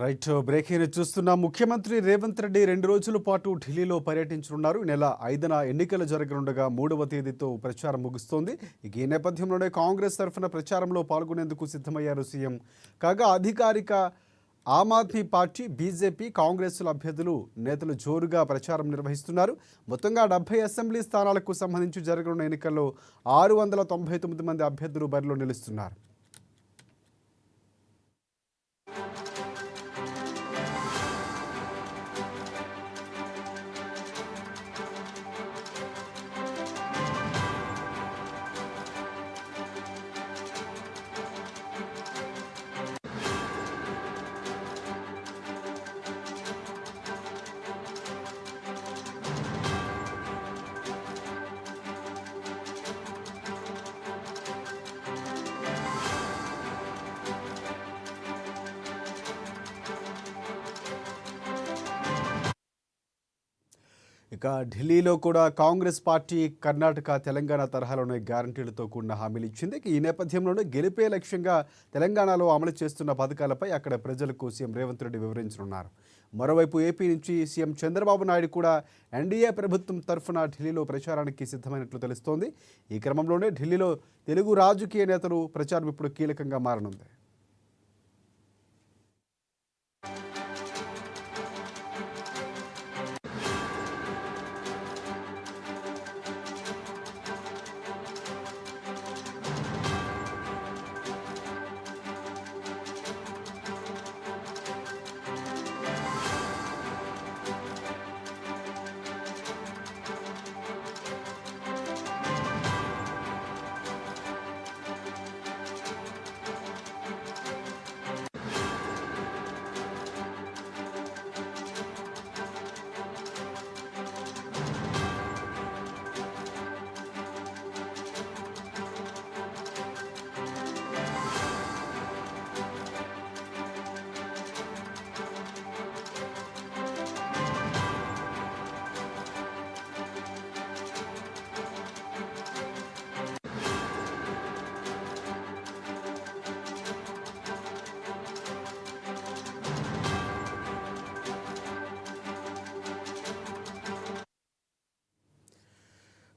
Right breaking చూస్తున్న ముఖ్యమంత్రి రేవంత్ రెడ్డి 2 రోజుల పాటు ఢిల్లీలో పర్యటించనున్నారు. ఈ నెల 5న ఎన్నికలు జరగనుండగా 3వ తేదీతో ప్రచారం ముగుస్తోంది. ఈ నేపథ్యంలోనే కాంగ్రెస్ తరఫున ప్రచారంలో పాల్గొనేందుకు సిద్ధమయ్యారు సీఎం. కాగా అధికారిక ఆమ్ ఆద్మీ పార్టీ, బీజేపీ, కాంగ్రెస్ల అభ్యర్థులు నేతలు జోరుగా ప్రచారం నిర్వహిస్తున్నారు. మొత్తంగా 70 అసెంబ్లీ స్థానాలకు సంబంధించి జరగనున్న ఎన్నికల్లో 699 మంది అభ్యర్థులు బరిలో నిలుస్తున్నారు. ఇక ఢిల్లీలో కూడా కాంగ్రెస్ పార్టీ కర్ణాటక, తెలంగాణ తరహాలోనే గ్యారంటీలతో కూడిన హామీలు ఇచ్చింది. ఈ నేపథ్యంలోనే గెలిపే లక్ష్యంగా తెలంగాణలో అమలు చేస్తున్న పథకాలపై అక్కడ ప్రజలకు సీఎం రేవంత్ రెడ్డి వివరించనున్నారు. మరోవైపు ఏపీ నుంచి సీఎం చంద్రబాబు నాయుడు కూడా ఎన్డీఏ ప్రభుత్వం తరఫున ఢిల్లీలో ప్రచారానికి సిద్ధమైనట్లు తెలుస్తోంది. ఈ క్రమంలోనే ఢిల్లీలో తెలుగు రాజకీయ నేతలు ప్రచారం ఇప్పుడు కీలకంగా మారనుంది.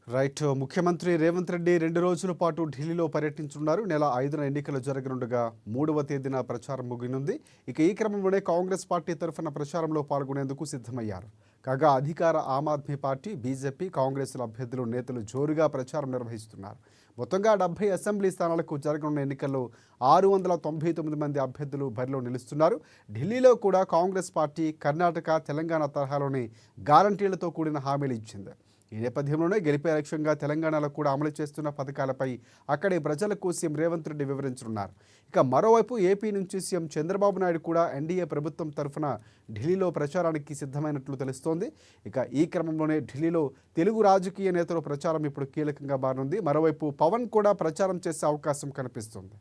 రైట్ ముఖ్యమంత్రి రేవంత్ రెడ్డి 2 రోజుల పాటు ఢిల్లీలో పర్యటించనున్నారు. నెల 5న ఎన్నికలు జరగనుండగా 3వ తేదీన ప్రచారం ముగినుంది. ఇక ఈ క్రమంలోనే కాంగ్రెస్ పార్టీ తరఫున ప్రచారంలో పాల్గొనేందుకు సిద్ధమయ్యారు. కాగా అధికార ఆమ్ ఆద్మీ పార్టీ, బీజేపీ, కాంగ్రెస్ల అభ్యర్థులు నేతలు జోరుగా ప్రచారం నిర్వహిస్తున్నారు. మొత్తంగా 70 అసెంబ్లీ స్థానాలకు జరగనున్న ఎన్నికల్లో 699 మంది అభ్యర్థులు బరిలో నిలుస్తున్నారు. ఢిల్లీలో కూడా కాంగ్రెస్ పార్టీ కర్ణాటక, తెలంగాణ తరహాలోని గ్యారంటీలతో కూడిన హామీలు ఇచ్చింది. ఈ నేపథ్యంలోనే గెలిపే లక్ష్యంగా తెలంగాణలో కూడా అమలు చేస్తున్న పథకాలపై అక్కడి ప్రజలకు సీఎం రేవంత్ రెడ్డి వివరించనున్నారు. ఇక మరోవైపు ఏపీ నుంచి సీఎం చంద్రబాబు నాయుడు కూడా ఎన్డీఏ ప్రభుత్వం తరఫున ఢిల్లీలో ప్రచారానికి సిద్ధమైనట్లు తెలుస్తోంది. ఇక ఈ క్రమంలోనే ఢిల్లీలో తెలుగు రాజకీయ నేతల ప్రచారం ఇప్పుడు కీలకంగా మారనుంది. మరోవైపు పవన్ కూడా ప్రచారం చేసే అవకాశం కనిపిస్తుంది.